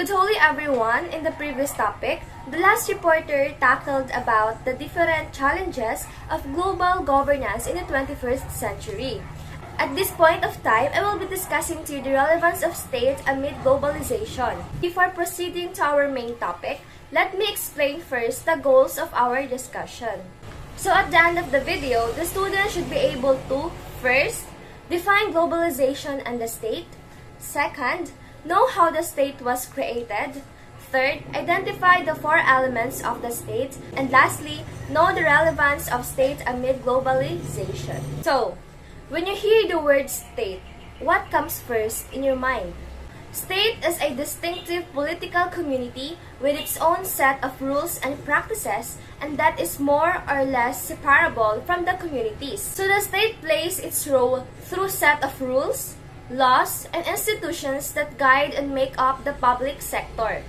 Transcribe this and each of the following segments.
good holy everyone. In the previous topic, the last reporter tackled about the different challenges of global governance in the 21st century. At this point of time, I will be discussing to you the relevance of state amid globalization. Before proceeding to our main topic, let me explain first the goals of our discussion. So at the end of the video, the student should be able to, first, define globalization and the state. Second, know how the state was created. Third, identify the four elements of the state. And lastly, know the relevance of state amid globalization. So, when you hear the word state, what comes first in your mind? State is a distinctive political community with its own set of rules and practices, and that is more or less separable from the communities. So the state plays its role through set of rules, laws, and institutions that guide and make up the public sector.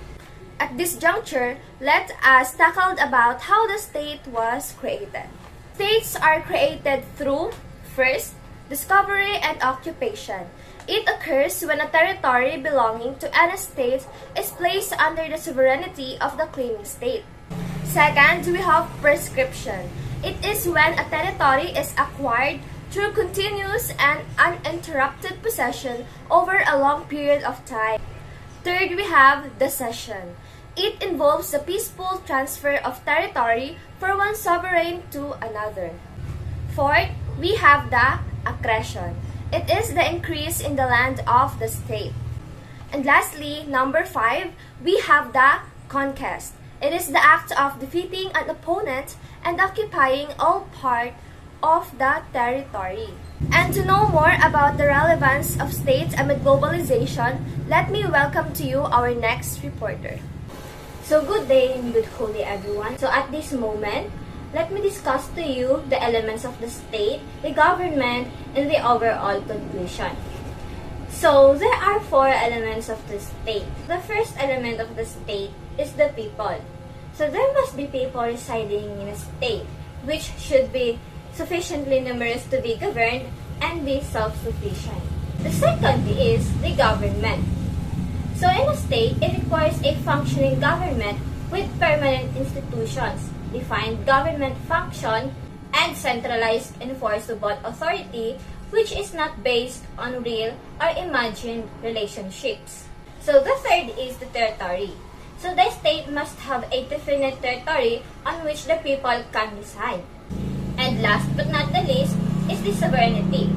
At this juncture, let us tackle about how the state was created. States are created through, first, discovery and occupation. It occurs when a territory belonging to any state is placed under the sovereignty of the claiming state. Second, we have prescription. It is when a territory is acquired through continuous and uninterrupted possession over a long period of time. Third, we have the cession. It involves the peaceful transfer of territory from one sovereign to another. Fourth, we have the accession. It is the increase in the land of the state. And lastly, number 5, we have the conquest. It is the act of defeating an opponent and occupying all part of the territory. And to know more about the relevance of states amid globalization, let me welcome to you our next reporter. So good day and good holy everyone. So at this moment, let me discuss to you the elements of the state, the government, and the overall conclusion. So there are 4 elements of the state. The first element of the state is the people. So there must be people residing in a state, which should be sufficiently numerous to be governed and be self-sufficient. The second is the government. So in a state, it requires a functioning government with permanent institutions, defined government function, and centralized enforceable authority, which is not based on real or imagined relationships. So the third is the territory. So the state must have a definite territory on which the people can reside. And last but not the least is the sovereignty.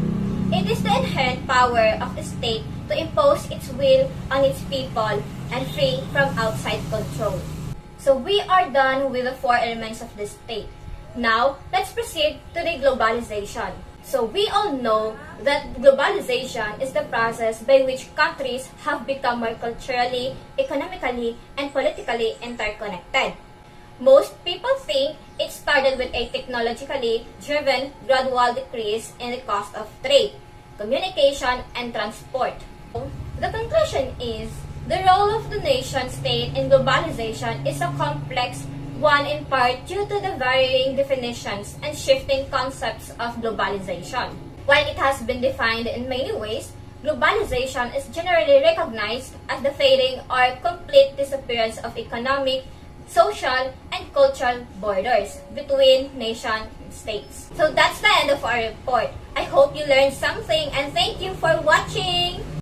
It is the inherent power of the state to impose its will on its people and free from outside control. So we are done with the 4 elements of the state. Now, let's proceed to the globalization. So we all know that globalization is the process by which countries have become more culturally, economically, and politically interconnected. Most people think it started with a technologically driven gradual decrease in the cost of trade, communication, and transport. The conclusion is the role of the nation-state in globalization is a complex one in part due to the varying definitions and shifting concepts of globalization. While it has been defined in many ways, globalization is generally recognized as the fading or complete disappearance of economic, social, and cultural borders between nation-states. So that's the end of our report. I hope you learned something and thank you for watching!